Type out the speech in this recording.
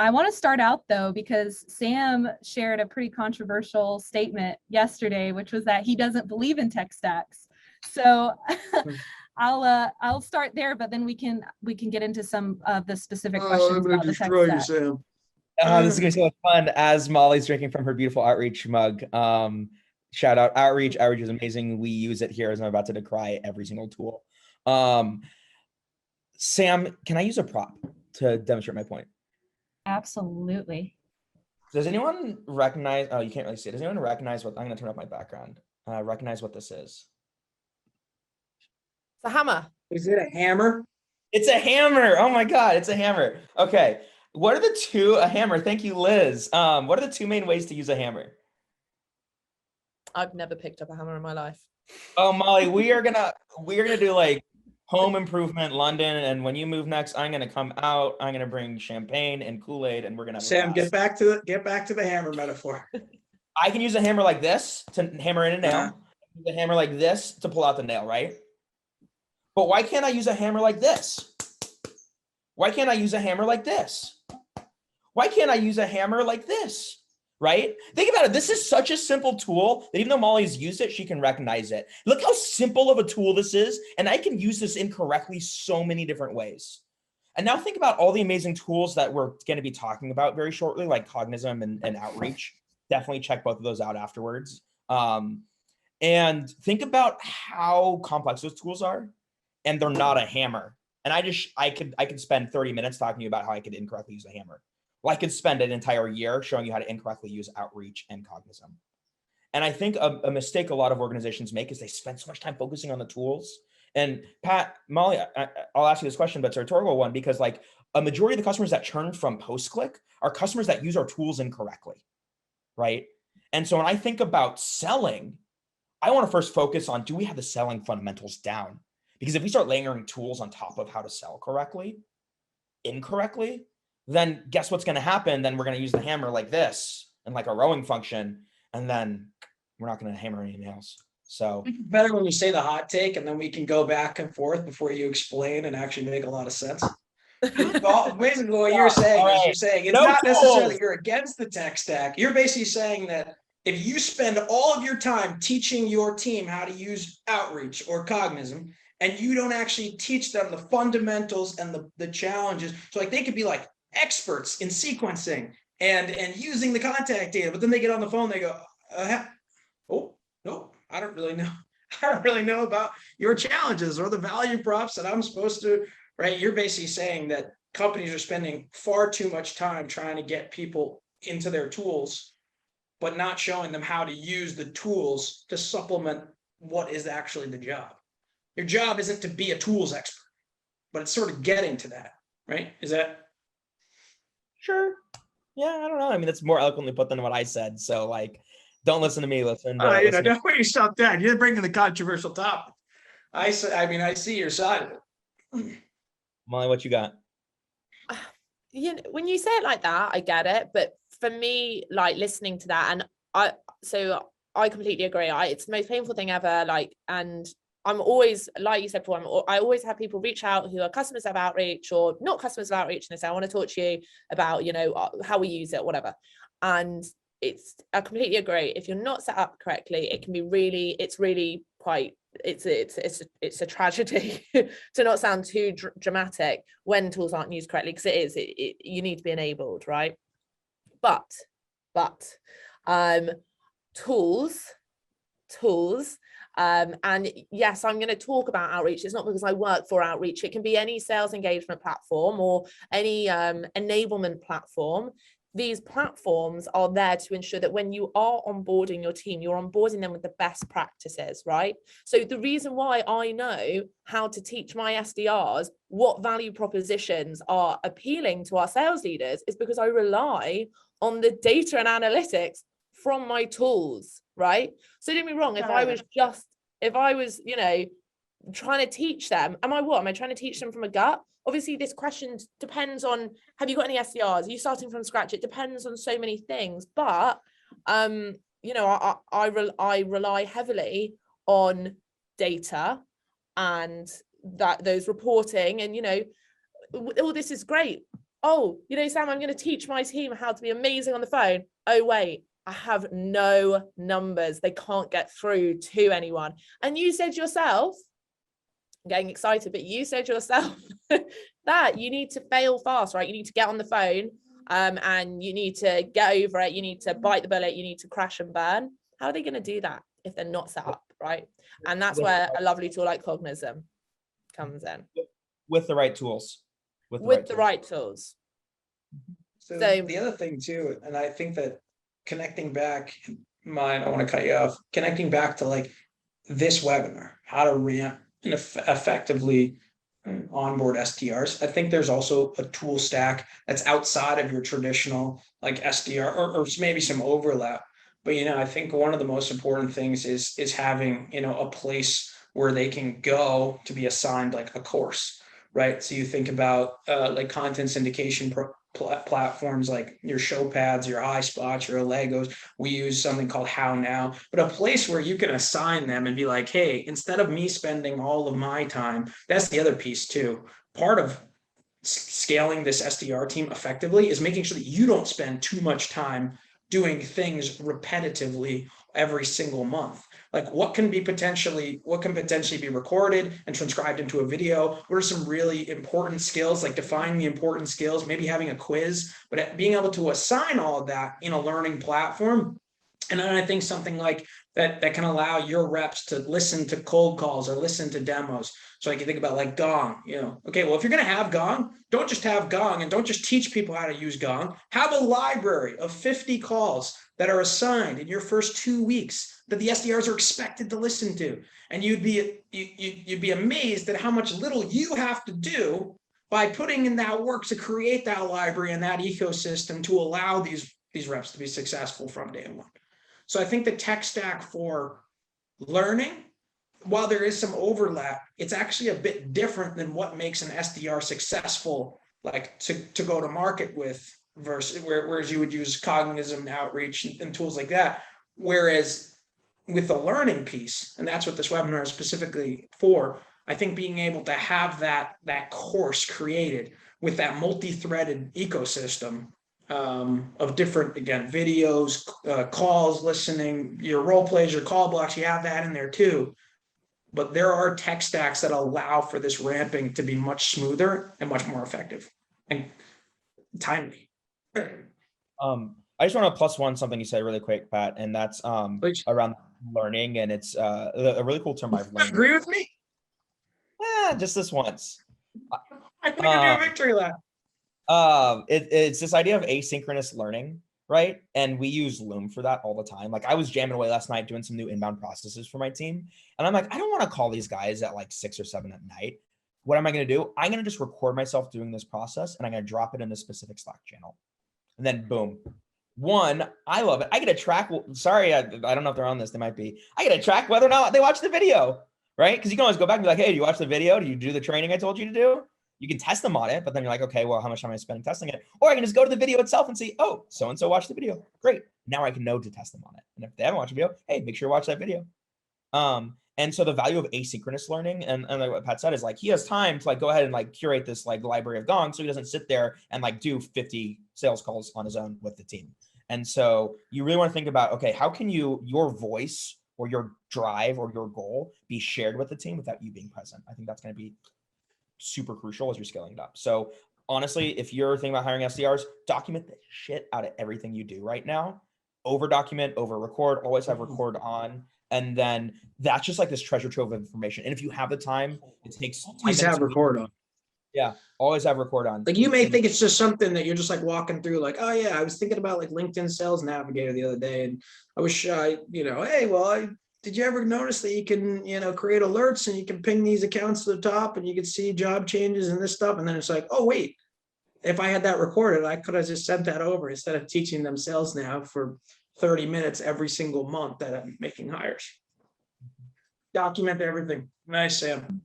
I want to start out though, because Sam shared a pretty controversial statement yesterday, which was that he doesn't believe in tech stacks. So I'll start there, but then we can get into some of the specific questions about the tech stack. Sam. This is gonna be so much fun as Molly's drinking from her beautiful Outreach mug. Shout out Outreach. Outreach is amazing. We use it here as I'm about to decry every single tool. Sam, can I use a prop to demonstrate my point? Absolutely. Does anyone recognize, oh, you can't really see it. Does anyone recognize what, I'm gonna turn off my background. Recognize what this is? It's a hammer. Is it a hammer? It's a hammer. Oh my God, it's a hammer. Okay, what are the two, a hammer, thank you, Liz. What are the two main ways to use a hammer? I've never picked up a hammer in my life. Oh, Molly, we are gonna do like home improvement London, and when you move next, I'm gonna come out, I'm gonna bring champagne and Kool-Aid, and we're gonna have Sam, get back to the hammer metaphor. I can use a hammer like this to hammer in a nail, use a hammer like this to pull out the nail, right? But why can't I use a hammer like this? Why can't I use a hammer like this? Why can't I use a hammer like this? Right? Think about it. This is such a simple tool that even though Molly's used it, she can recognize it. Look how simple of a tool this is. And I can use this incorrectly so many different ways. And now think about all the amazing tools that we're going to be talking about very shortly, like Cognism and Outreach. Definitely check both of those out afterwards. And think about how complex those tools are. And they're not a hammer. And I could spend 30 minutes talking to you about how I could incorrectly use a hammer. Well, I could spend an entire year showing you how to incorrectly use Outreach and Cognism. And I think a mistake a lot of organizations make is they spend so much time focusing on the tools. And Pat, Molly, I'll ask you this question, but it's a rhetorical one, because like a majority of the customers that churn from Postclick are customers that use our tools incorrectly, right? And so when I think about selling, I want to first focus on, do we have the selling fundamentals down? Because if we start layering tools on top of how to sell correctly, incorrectly, then guess what's going to happen? Then we're going to use the hammer like this and like a rowing function, and then we're not going to hammer anything else. So better when you say the hot take, and then we can go back and forth before you explain and actually make a lot of sense. Well, basically what you're saying is you're saying it's not necessarily you're against the tech stack. You're basically saying that if you spend all of your time teaching your team how to use Outreach or Cognism, and you don't actually teach them the fundamentals and the challenges, so like they could be like experts in sequencing and using the contact data, but then they get on the phone, they go, oh no, I don't really know about your challenges or the value props that I'm supposed to, right? You're basically saying that companies are spending far too much time trying to get people into their tools, but not showing them how to use the tools to supplement what is actually the job. Your job isn't to be a tools expert, but it's sort of getting to that, right? Is that? Sure. Yeah, I don't know. I mean, that's more eloquently put than what I said. So like, don't listen to me, listen. Don't worry, stop that. You're bringing the controversial topic. I see your side of it. Molly, what you got? You know, when you say it like that, I get it. But for me, like listening to that, and I completely agree. It's the most painful thing ever. Like, and I'm always, like you said before, I always have people reach out who are customers of Outreach or not customers of Outreach, and they say, I want to talk to you about, you know, how we use it, whatever. And I completely agree. If you're not set up correctly, it can be really, it's a tragedy to not sound too dramatic when tools aren't used correctly, because you need to be enabled, right? But tools, and yes, I'm going to talk about Outreach. It's not because I work for Outreach. It can be any sales engagement platform or any enablement platform. These platforms are there to ensure that when you are onboarding your team, you're onboarding them with the best practices, right? So the reason why I know how to teach my SDRs what value propositions are appealing to our sales leaders is because I rely on the data and analytics from my tools, right? So don't get me wrong, if I was, you know, trying to teach them, am I trying to teach them from a gut? Obviously, this question depends on, have you got any SDRs? Are you starting from scratch? It depends on so many things. But, you know, I rely heavily on data and those reporting. And, you know, all this is great. oh, you know, Sam, I'm going to teach my team how to be amazing on the phone. Oh, wait, I have no numbers. They can't get through to anyone. And you said yourself, I'm getting excited, but you said yourself that you need to fail fast, right? You need to get on the phone and you need to get over it. You need to bite the bullet. You need to crash and burn. How are they going to do that if they're not set up, right? And that's where a lovely tool like Cognism comes in. With the right tools. With the right tools. So So- the other thing too, and I think that connecting back, I don't want to cut you off, connecting back to like this webinar, how to ramp and effectively onboard SDRs. I think there's also a tool stack that's outside of your traditional like SDR or maybe some overlap. But I think one of the most important things is having a place where they can go to be assigned like a course, right? So you think about like content syndication platforms like your Showpads, your iSpots, your Legos. We use something called How Now, but a place where you can assign them and be like, hey, instead of me spending all of my time, that's the other piece too. Part of scaling this SDR team effectively is making sure that you don't spend too much time doing things repetitively every single month. Like what can potentially be recorded and transcribed into a video? What are some really important skills, like defining the important skills, maybe having a quiz, but being able to assign all of that in a learning platform. And then I think something like that can allow your reps to listen to cold calls or listen to demos. So I can think about like Gong, okay, well, if you're going to have Gong, don't just have Gong and don't just teach people how to use Gong. Have a library of 50 calls that are assigned in your first 2 weeks that the SDRs are expected to listen to. And you'd be amazed at how much little you have to do by putting in that work to create that library and that ecosystem to allow these reps to be successful from day one. So I think the tech stack for learning, while there is some overlap, it's actually a bit different than what makes an SDR successful, like to go to market with, versus whereas you would use Cognism, Outreach, and tools like that. Whereas with the learning piece, and that's what this webinar is specifically for, I think being able to have that course created with that multi-threaded ecosystem of different, again, videos, calls, listening, your role plays, your call blocks, you have that in there too. But there are tech stacks that allow for this ramping to be much smoother and much more effective and timely. I just want to plus one something you said really quick, Pat, and that's around learning, and it's a really cool term I've learned. Agree with me? Yeah, just this once. I think I do a victory lap. It's this idea of asynchronous learning, right? And we use Loom for that all the time. Like I was jamming away last night doing some new inbound processes for my team. And I'm like, I don't want to call these guys at like 6 or 7 at night. What am I going to do? I'm going to just record myself doing this process and I'm going to drop it in a specific Slack channel. And then boom. One, I love it. I get to track. Sorry, I don't know if they're on this. They might be. I get to track whether or not they watch the video, right? Because you can always go back and be like, hey, do you watch the video? Do you do the training I told you to do? You can test them on it, but then you're like, okay, well, how much time am I spending testing it? Or I can just go to the video itself and see, oh, so-and-so watched the video. Great. Now I can know to test them on it. And if they haven't watched the video, hey, make sure you watch that video. And so the value of asynchronous learning, and like what Pat said, is like he has time to like go ahead and like curate this like library of Gong, so he doesn't sit there and like do 50 sales calls on his own with the team. And so you really want to think about, okay, how can your voice or your drive or your goal be shared with the team without you being present? I think that's going to be super crucial as you're scaling it up. So honestly, if you're thinking about hiring SDRs, document the shit out of everything you do right now. Over document, over record, always have record on. And then that's just like this treasure trove of information. And if you have the time, it takes Always have record on. Yeah, always have record on. Like you may think it's just something that you're just like walking through, like, oh yeah, I was thinking about like LinkedIn Sales Navigator the other day, and I was shy, hey, well, did you ever notice that you can, create alerts and you can ping these accounts to the top and you can see job changes and this stuff, and then it's like, oh wait, if I had that recorded, I could have just sent that over instead of teaching them sales now for 30 minutes every single month that I'm making hires. Document everything. Nice, Sam.